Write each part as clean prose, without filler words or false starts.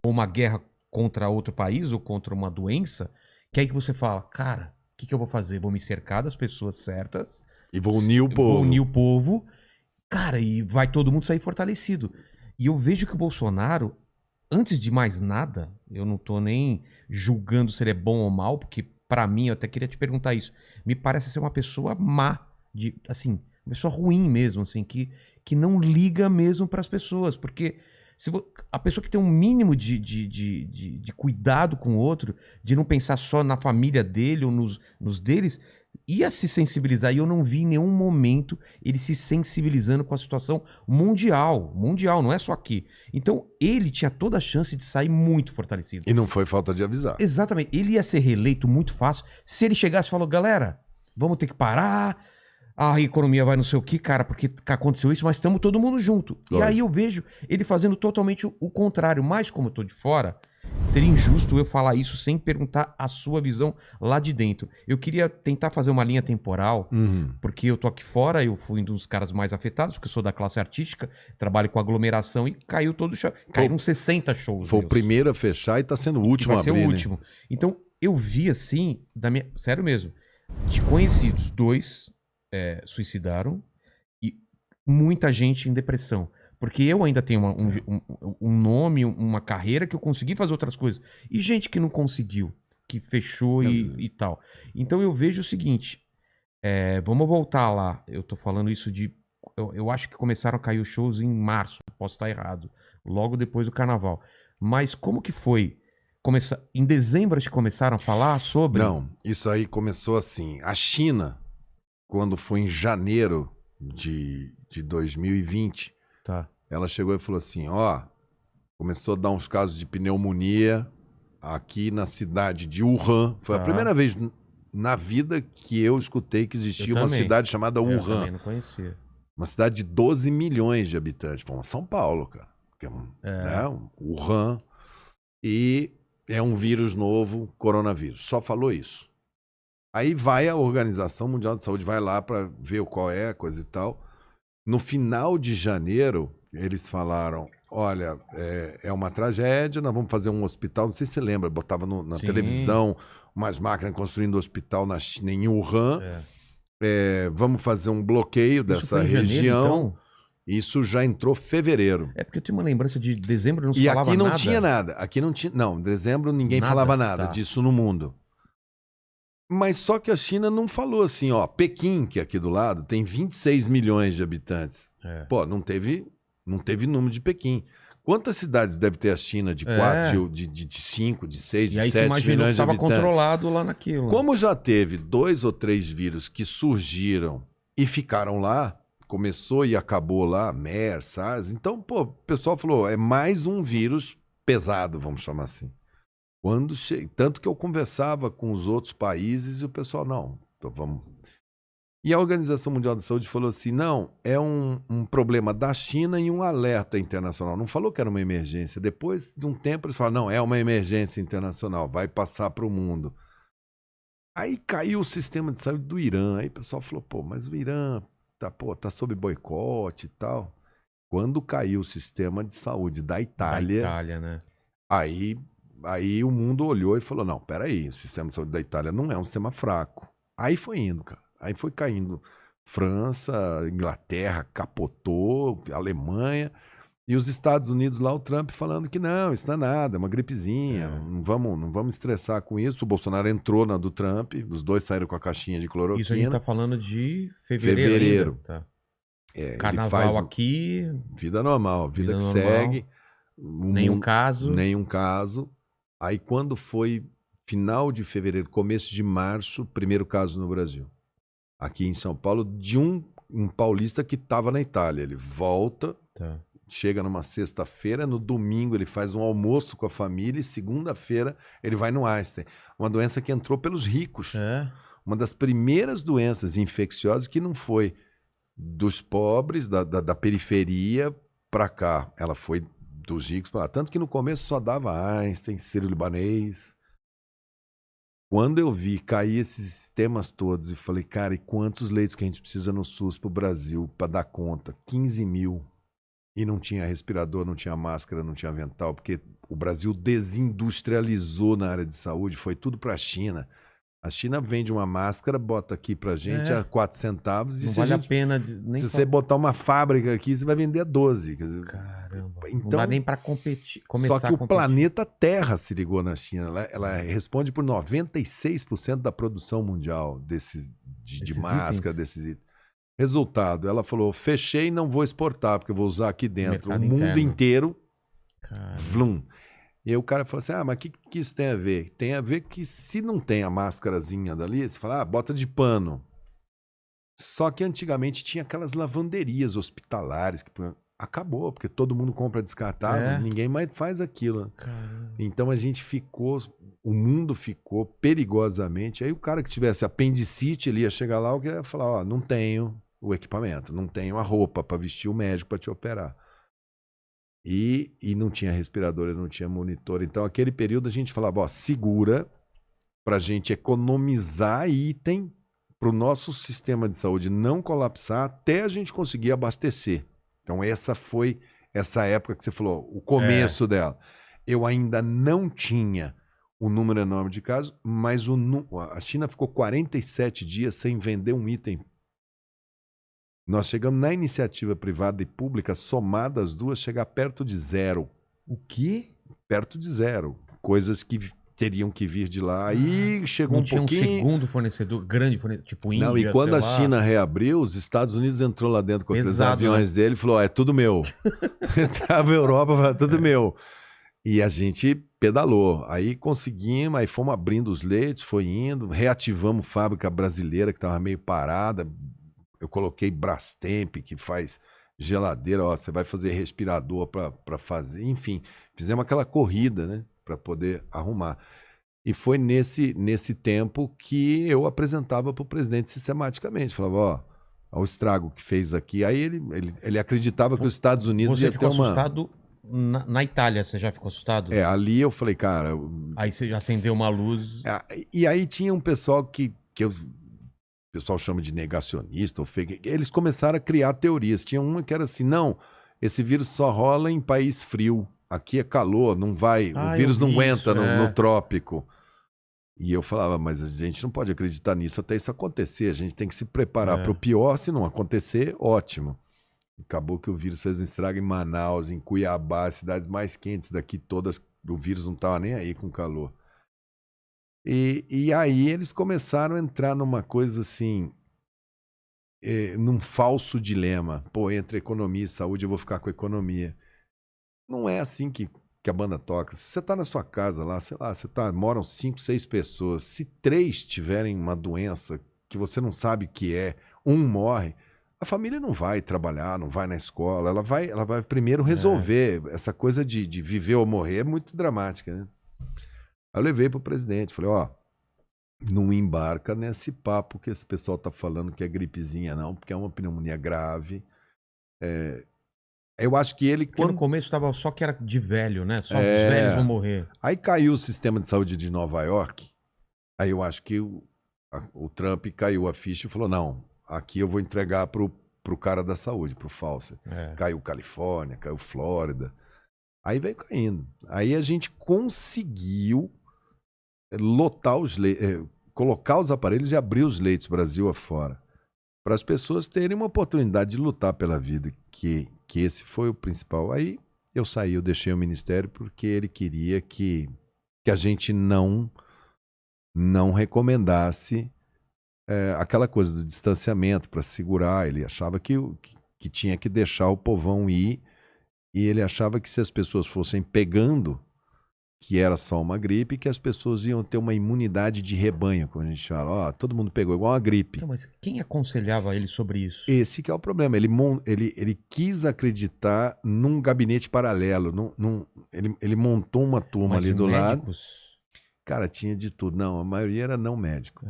ou uma guerra contra outro país ou contra uma doença, que aí que você fala, cara, o que eu vou fazer? Vou me cercar das pessoas certas, E vou unir o povo. vou unir o povo, cara, e vai todo mundo sair fortalecido. E eu vejo que o Bolsonaro, antes de mais nada, eu não tô nem julgando se ele é bom ou mal, porque pra mim, eu até queria te perguntar isso, me parece ser uma pessoa má, assim, uma pessoa ruim mesmo, assim, que não liga mesmo pras pessoas, porque a pessoa que tem um mínimo de cuidado com o outro, de não pensar só na família dele ou nos deles, ia se sensibilizar. E eu não vi em nenhum momento ele se sensibilizando com a situação mundial. Mundial, não é só aqui. Então, ele tinha toda a chance de sair muito fortalecido. E não foi falta de avisar. Exatamente. Ele ia ser reeleito muito fácil se ele chegasse e falou, galera, vamos ter que parar, a economia vai não sei o que, cara, porque aconteceu isso, mas estamos todo mundo junto. Lógico. E aí eu vejo ele fazendo totalmente o contrário. Mas como eu tô de fora, seria injusto eu falar isso sem perguntar a sua visão lá de dentro. Eu queria tentar fazer uma linha temporal, porque eu tô aqui fora, eu fui um dos caras mais afetados, porque eu sou da classe artística, trabalho com aglomeração e caiu todo o show. Caíram 60 shows. Foi o primeiro a fechar e tá sendo o último a abrir, vai ser o né? último. Então, eu vi assim, sério mesmo, de conhecidos, 2 suicidaram e muita gente em depressão. Porque eu ainda tenho um nome, uma carreira que eu consegui fazer outras coisas. E gente que não conseguiu, que fechou e tal. Então eu vejo o seguinte, vamos voltar lá. Eu tô falando isso de... Eu acho que começaram a cair os shows em março, posso estar errado, logo depois do carnaval. Mas como que foi? Em dezembro acho que começaram a falar sobre... Não, isso aí começou assim. A China, quando foi em janeiro de 2020, Tá. ela chegou e falou assim, ó, começou a dar uns casos de pneumonia aqui na cidade de Wuhan. Foi a primeira vez na vida que eu escutei que existia uma cidade chamada Eu Wuhan. também não conhecia. Uma cidade de 12 milhões de habitantes. Pô, São Paulo, cara. Que é né, Wuhan. E é um vírus novo, coronavírus. Só falou isso. Aí vai a Organização Mundial de Saúde, vai lá para ver qual é a coisa e tal. No final de janeiro, eles falaram, olha, é uma tragédia, nós vamos fazer um hospital, não sei se você lembra, botava na televisão umas máquinas construindo um hospital em Wuhan, vamos fazer um bloqueio dessa região. Janeiro, então? Isso já entrou fevereiro. É porque eu tenho uma lembrança de dezembro, não se e falava aqui não nada. Tinha nada. Aqui não tinha. Não, em dezembro ninguém falava nada disso no mundo. Mas só que a China não falou assim, ó, Pequim, que é aqui do lado, tem 26 milhões de habitantes. Pô, não teve número de Pequim. Quantas cidades deve ter a China de 4, de 5, de 6, de 7 milhões de habitantes? E aí você imaginou que estava controlado lá naquilo. Como já teve 2 ou 3 vírus que surgiram e ficaram lá, começou e acabou lá, MERS, SARS, então, pô, o pessoal falou, é mais um vírus pesado, vamos chamar assim. Tanto que eu conversava com os outros países e o pessoal, não, então vamos... E a Organização Mundial da Saúde falou assim, não, é um problema da China e um alerta internacional. Não falou que era uma emergência. Depois de um tempo eles falaram, não, é uma emergência internacional, vai passar para o mundo. Aí caiu o sistema de saúde do Irã. Aí o pessoal falou, pô, mas o Irã tá sob boicote e tal. Quando caiu o sistema de saúde da Itália, né? Aí o mundo olhou e falou, não, peraí, o sistema de saúde da Itália não é um sistema fraco. Aí foi indo, cara. Aí foi caindo. França, Inglaterra capotou, Alemanha. E os Estados Unidos lá, o Trump falando que não, isso não é nada, é uma gripezinha, não vamos estressar com isso. O Bolsonaro entrou na do Trump, os dois saíram com a caixinha de cloroquina. Isso a gente tá falando de fevereiro. Tá. Carnaval aqui... Vida normal, vida que segue. Nenhum caso. Nenhum caso. Aí quando foi final de fevereiro, começo de março, primeiro caso no Brasil. Aqui em São Paulo, de um paulista que estava na Itália. Ele volta, chega numa sexta-feira, no domingo ele faz um almoço com a família e segunda-feira ele vai no Einstein. Uma doença que entrou pelos ricos. Uma das primeiras doenças infecciosas que não foi dos pobres, da periferia para cá. Ela foi dos ricos para lá. Tanto que no começo só dava Einstein, Sírio-Libanês. Quando eu vi cair esses sistemas todos e falei, cara, e quantos leitos que a gente precisa no SUS pro Brasil para dar conta? 15 mil. E não tinha respirador, não tinha máscara, não tinha avental, porque o Brasil desindustrializou na área de saúde, foi tudo para a China. A China vende uma máscara, bota aqui pra gente a 4 centavos. Não e vale a pena nem se você botar uma fábrica aqui, você vai vender a 12. Quer dizer, Caramba, então, não dá nem pra competir. Só que o planeta Terra se ligou na China. Ela responde por 96% da produção mundial de máscara, desses itens. Resultado, ela falou, fechei e não vou exportar, porque eu vou usar aqui dentro. Mercado o mundo interno. inteiro, Caramba. vlum. E aí o cara falou assim, mas o que isso tem a ver? Tem a ver que se não tem a máscarazinha dali, você fala, bota de pano. Só que antigamente tinha aquelas lavanderias hospitalares que acabou, porque todo mundo compra descartável, ninguém mais faz aquilo. Caramba. Então o mundo ficou perigosamente. Aí o cara que tivesse apendicite, ele ia chegar lá, ele ia falar, não tenho o equipamento, não tenho a roupa para vestir o médico para te operar. E não tinha respirador, não tinha monitor. Então, aquele período a gente falava, segura para a gente economizar item para o nosso sistema de saúde não colapsar até a gente conseguir abastecer. Então, essa foi essa época que você falou, o começo dela. Eu ainda não tinha o número enorme de casos, mas a China ficou 47 dias sem vender um item. Nós chegamos na iniciativa privada e pública, somadas as duas, chegar perto de zero. O quê? Perto de zero. Coisas que teriam que vir de lá. Aí chegou um pouquinho... Não tinha um segundo fornecedor, grande fornecedor, tipo Índia, não, e quando a China reabriu, os Estados Unidos entrou lá dentro com aqueles aviões dele e falou, é tudo meu. Entrava a Europa, falou, tudo meu. E a gente pedalou. Aí conseguimos, aí fomos abrindo os leitos, foi indo, reativamos fábrica brasileira que estava meio parada. Eu coloquei Brastemp, que faz geladeira, você vai fazer respirador para fazer, enfim, fizemos aquela corrida, né, para poder arrumar. E foi nesse tempo que eu apresentava para o presidente sistematicamente, falava, ó o estrago que fez aqui. Aí ele acreditava que os Estados Unidos ia ter uma... Você ficou assustado na Itália, você já ficou assustado? Ali eu falei, cara... Aí você já acendeu uma luz... E aí tinha um pessoal que o pessoal chama de negacionista ou fake. Eles começaram a criar teorias. Tinha uma que era assim, não, esse vírus só rola em país frio. Aqui é calor, não vai, o vírus não aguenta no trópico. E eu falava, mas a gente não pode acreditar nisso até isso acontecer. A gente tem que se preparar para o pior. Se não acontecer, ótimo. Acabou que o vírus fez um estrago em Manaus, em Cuiabá, as cidades mais quentes daqui todas. O vírus não estava nem aí com calor. E aí eles começaram a entrar numa coisa assim, num falso dilema. Pô, entre economia e saúde, eu vou ficar com a economia. Não é assim que a banda toca. Se você tá na sua casa lá, sei lá, moram 5, 6 pessoas. Se 3 tiverem uma doença que você não sabe o que é, um morre, a família não vai trabalhar, não vai na escola. Ela vai primeiro resolver. Essa coisa de viver ou morrer é muito dramática, né? Aí eu levei pro presidente, falei, não embarca nesse papo que esse pessoal tá falando que é gripezinha não, porque é uma pneumonia grave. Eu acho que ele... Porque no começo tava só que era de velho, né? Só os velhos vão morrer. Aí caiu o sistema de saúde de Nova York, aí eu acho que o Trump caiu a ficha e falou, não, aqui eu vou entregar pro cara da saúde, pro Fauci. Caiu Califórnia, caiu Flórida. Aí veio caindo. Aí a gente conseguiu lotar os leitos, colocar os aparelhos e abrir os leitos Brasil afora, para as pessoas terem uma oportunidade de lutar pela vida, que esse foi o principal. Aí eu saí, eu deixei o ministério porque ele queria que a gente não recomendasse aquela coisa do distanciamento para segurar. Ele achava que tinha que deixar o povão ir, e ele achava que se as pessoas fossem pegando, que era só uma gripe, que as pessoas iam ter uma imunidade de rebanho, como a gente fala. Todo mundo pegou igual uma gripe. Então, mas quem aconselhava ele sobre isso? Esse que é o problema. Ele quis acreditar num gabinete paralelo. Ele montou uma turma ali do lado. Cara, tinha de tudo. Não, a maioria era não médico.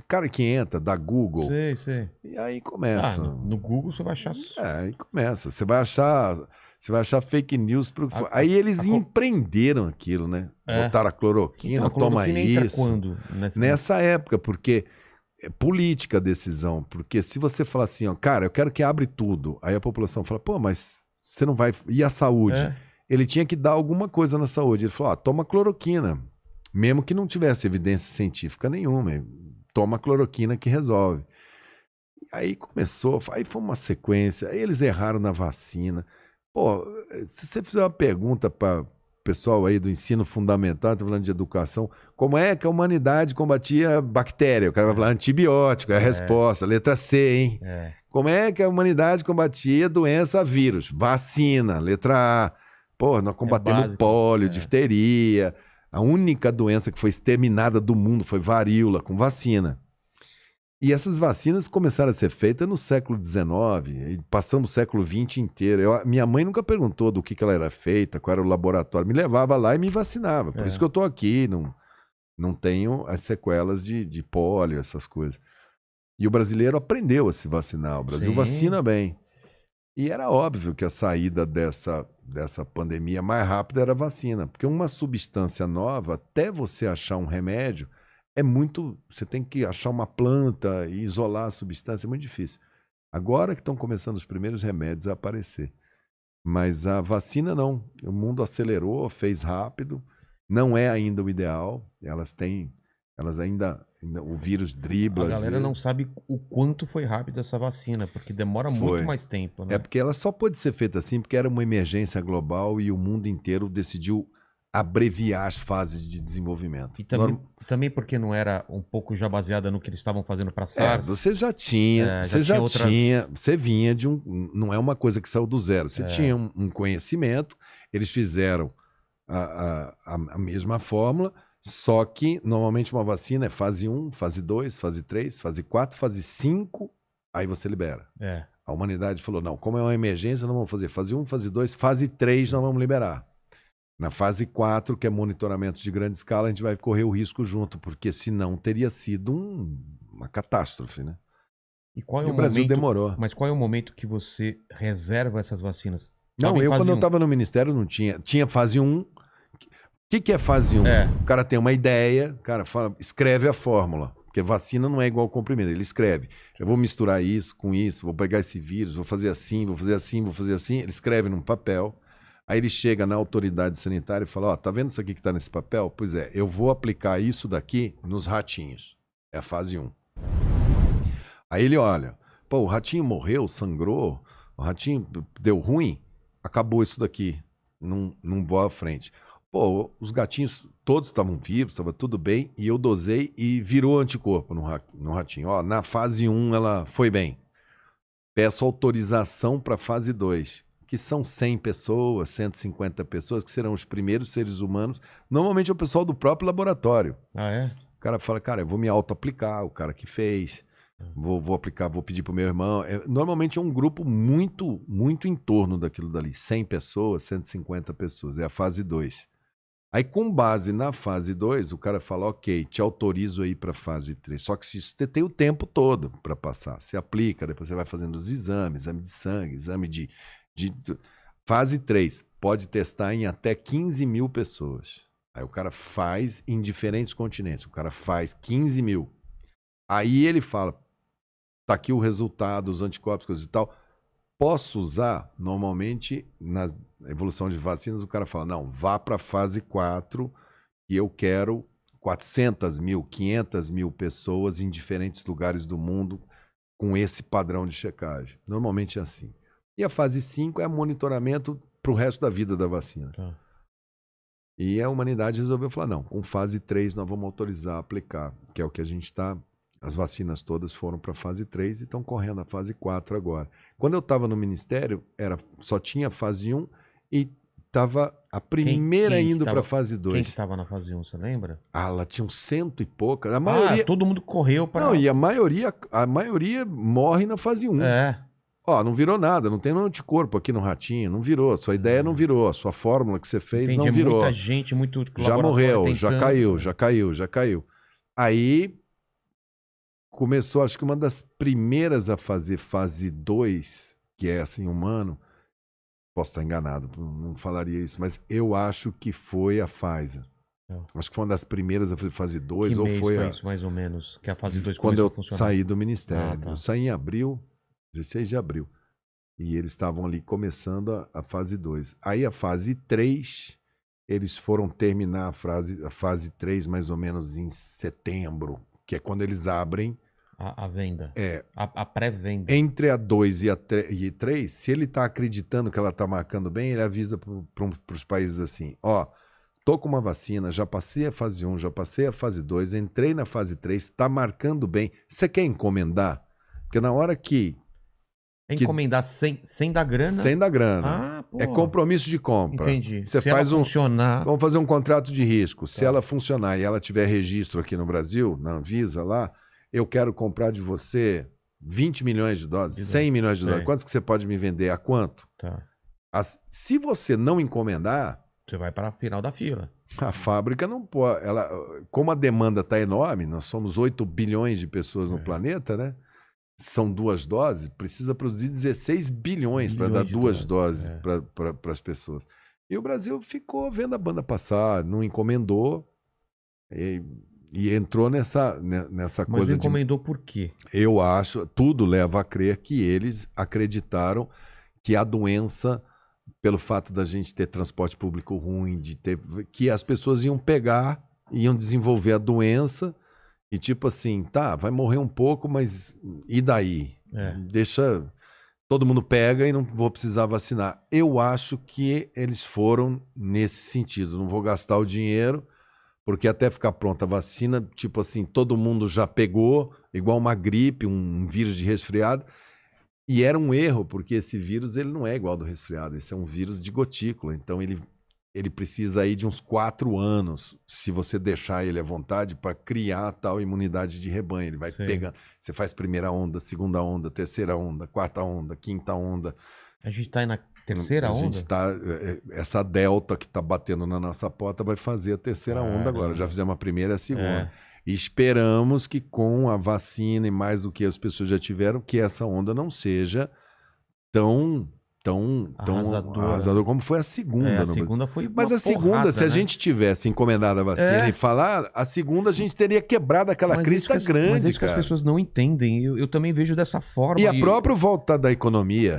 Cara que entra, da Google. Sei. E aí começa. No Google você vai achar... Aí começa. Você vai achar fake news. Aí eles empreenderam aquilo, né? Botaram a cloroquina, então, toma isso. Entra quando? Nessa época, porque é política a decisão. Porque se você falar assim, cara, eu quero que abre tudo. Aí a população fala, pô, mas você não vai... E a saúde? ele tinha que dar alguma coisa na saúde. Ele falou, toma cloroquina. Mesmo que não tivesse evidência científica nenhuma. Toma cloroquina que resolve. Aí começou, aí foi uma sequência. Aí eles erraram na vacina. Pô, se você fizer uma pergunta para o pessoal aí do ensino fundamental, tá falando de educação, como é que a humanidade combatia bactéria? O cara vai falar antibiótico, é a resposta. Letra C, hein? Como é que a humanidade combatia doença vírus? Vacina, letra A. Pô, nós combatemos pólio, difteria. A única doença que foi exterminada do mundo foi varíola, com vacina. E essas vacinas começaram a ser feitas no século XIX, e passamos o século XX inteiro. Minha mãe nunca perguntou do que ela era feita, qual era o laboratório. Me levava lá e me vacinava. Por isso que eu estou aqui, não tenho as sequelas de pólio, essas coisas. E o brasileiro aprendeu a se vacinar. O Brasil vacina bem. E era óbvio que a saída dessa pandemia mais rápida era a vacina. Porque uma substância nova, até você achar um remédio, é muito... Você tem que achar uma planta e isolar a substância, é muito difícil. Agora que estão começando os primeiros remédios a aparecer. Mas a vacina não. O mundo acelerou, fez rápido. Não é ainda o ideal. Elas ainda o vírus dribla. A galera não sabe o quanto foi rápido essa vacina, porque demora muito mais tempo, né? É porque ela só pôde ser feita assim porque era uma emergência global e o mundo inteiro decidiu abreviar as fases de desenvolvimento. E também porque não era um pouco já baseada no que eles estavam fazendo para SARS. Você já tinha, você vinha de não é uma coisa que saiu do zero. Você tinha um conhecimento, eles fizeram a mesma fórmula, só que normalmente uma vacina é fase 1, fase 2, fase 3, fase 4, fase 5, aí você libera. A humanidade falou, não, como é uma emergência, não vamos fazer fase 1, fase 2, fase 3 não vamos liberar. Na fase 4, que é monitoramento de grande escala, a gente vai correr o risco junto, porque senão teria sido uma catástrofe, né? E o Brasil demorou. Mas qual é o momento que você reserva essas vacinas? Não, quando eu estava no Ministério não tinha. Tinha fase 1. O que é fase 1? O cara tem uma ideia, o cara escreve a fórmula. Porque vacina não é igual ao comprimido, ele escreve. Eu vou misturar isso com isso, vou pegar esse vírus, vou fazer assim, vou fazer assim, vou fazer assim. Ele escreve num papel. Aí ele chega na autoridade sanitária e fala, tá vendo isso aqui que tá nesse papel? Pois é, eu vou aplicar isso daqui nos ratinhos. É a fase 1. Aí ele olha, o ratinho morreu, sangrou, o ratinho deu ruim, acabou isso daqui, não vou à frente. Os gatinhos todos estavam vivos, estava tudo bem, e eu dosei e virou anticorpo no ratinho. Na fase 1 ela foi bem. Peço autorização para fase 2. Que são 100 pessoas, 150 pessoas, que serão os primeiros seres humanos. Normalmente é o pessoal do próprio laboratório. O cara fala, cara, eu vou me auto-aplicar, o cara que fez, vou aplicar, vou pedir pro meu irmão. Normalmente é um grupo muito, muito em torno daquilo dali. 100 pessoas, 150 pessoas, é a fase 2. Aí, com base na fase 2, o cara fala, ok, te autorizo aí para fase 3. Só que você tem o tempo todo para passar. Você aplica, depois você vai fazendo os exames, exame de sangue, exame de fase 3, pode testar em até 15 mil pessoas. Aí o cara faz em diferentes continentes. O cara faz 15 mil. Aí ele fala, tá aqui o resultado, os anticorpos, coisa e tal. Posso usar? Normalmente, na evolução de vacinas, o cara fala, não, vá para a fase 4 e eu quero 400 mil, 500 mil pessoas em diferentes lugares do mundo com esse padrão de checagem. Normalmente é assim. E a fase 5 é monitoramento para o resto da vida da vacina. E a humanidade resolveu falar, não, com fase 3 nós vamos autorizar a aplicar, que é o que a gente está... As vacinas todas foram para a fase 3 e estão correndo a fase 4 agora. Quando eu estava no Ministério, só tinha fase 1 e estava a primeira indo para a fase 2. Quem que estava na fase 1, você lembra? Ela tinha uns 100 e poucas. A maioria... todo mundo correu para... Não, e a maioria morre na fase 1. Não virou nada, não tem um anticorpo aqui no ratinho, não virou, a sua ideia não virou, a sua fórmula que você fez não virou. Muita gente, muito já morreu, já caiu. Aí começou, acho que uma das primeiras a fazer fase 2, que é assim, humano, posso estar enganado, não falaria isso, mas eu acho que foi a Pfizer. Acho que foi uma das primeiras a fazer fase 2. Que ou mês foi isso, mais ou menos, que a fase 2 quando começou eu a funcionar? saí do Ministério. Eu saí em abril, 16 de abril. E eles estavam ali começando a fase 2. Aí a fase 3, eles foram terminar a fase 3 mais ou menos em setembro, que é quando eles abrem A venda. É. A pré-venda. Entre a 2 e a 3, se ele tá acreditando que ela tá marcando bem, ele avisa pros países assim, ó, tô com uma vacina, já passei a fase 1, já passei a fase 2, entrei na fase 3, tá marcando bem. Você quer encomendar? Porque na hora que... Encomendar sem dar grana? Sem dar grana. Ah, pô. É compromisso de compra. Entendi. Você Se faz ela funcionar... Vamos fazer um contrato de risco. Se Tá. ela funcionar e ela tiver registro aqui no Brasil, na Anvisa lá, eu quero comprar de você 20 milhões de doses, 100 milhões de doses. Quantos que você pode me vender? A quanto? Tá. Se você não encomendar... Você vai para a final da fila. A fábrica não pode... Como a demanda está enorme, nós somos 8 bilhões de pessoas no planeta, né? São 2 doses, precisa produzir 16 bilhões para dar 2 doses para as pessoas. E o Brasil ficou vendo a banda passar, não encomendou e entrou nessa Mas coisa de... Mas encomendou por quê? Eu acho, tudo leva a crer que eles acreditaram que a doença, pelo fato da gente ter transporte público ruim, que as pessoas iam pegar, iam desenvolver a doença... E tipo assim, tá, vai morrer um pouco, mas e daí? Deixa... Todo mundo pega e não vou precisar vacinar. Eu acho que eles foram nesse sentido. Não vou gastar o dinheiro, porque até ficar pronta a vacina, tipo assim, todo mundo já pegou, igual uma gripe, um vírus de resfriado. E era um erro, porque esse vírus ele não é igual ao do resfriado. Esse é um vírus de gotícula. Então ele precisa aí de uns 4 anos, se você deixar ele à vontade, para criar a tal imunidade de rebanho. Ele vai pegando. Você faz primeira onda, segunda onda, terceira onda, quarta onda, quinta onda. A gente está aí na terceira onda? A gente está... Essa delta que está batendo na nossa porta vai fazer a terceira onda agora. Já fizemos a primeira e a segunda. E esperamos que com a vacina e mais do que as pessoas já tiveram, que essa onda não seja tão arrasador como foi a segunda. A segunda foi Mas a segunda, porrada, se a gente tivesse encomendado a vacina e falar, a segunda a gente teria quebrado aquela crista grande, mas isso cara. que as pessoas não entendem. Eu também vejo dessa forma. E a própria volta da economia.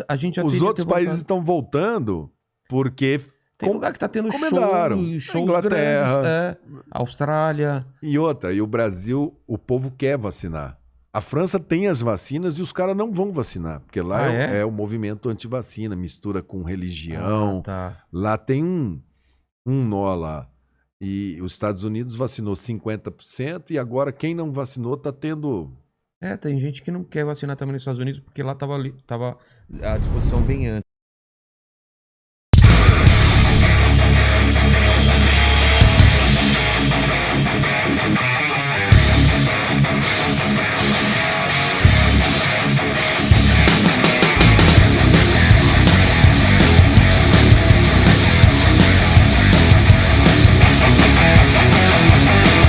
A gente já Os outros países estão voltando porque... Tem lugar que tá tendo shows Inglaterra. Grandes, Austrália. E outra, e o Brasil, o povo quer vacinar. A França tem as vacinas e os caras não vão vacinar, porque lá é o movimento anti-vacina, mistura com religião. Lá tem um nó lá. E os Estados Unidos vacinou 50% e agora quem não vacinou tá tendo... Tem gente que não quer vacinar também nos Estados Unidos porque lá tava à disposição bem antes.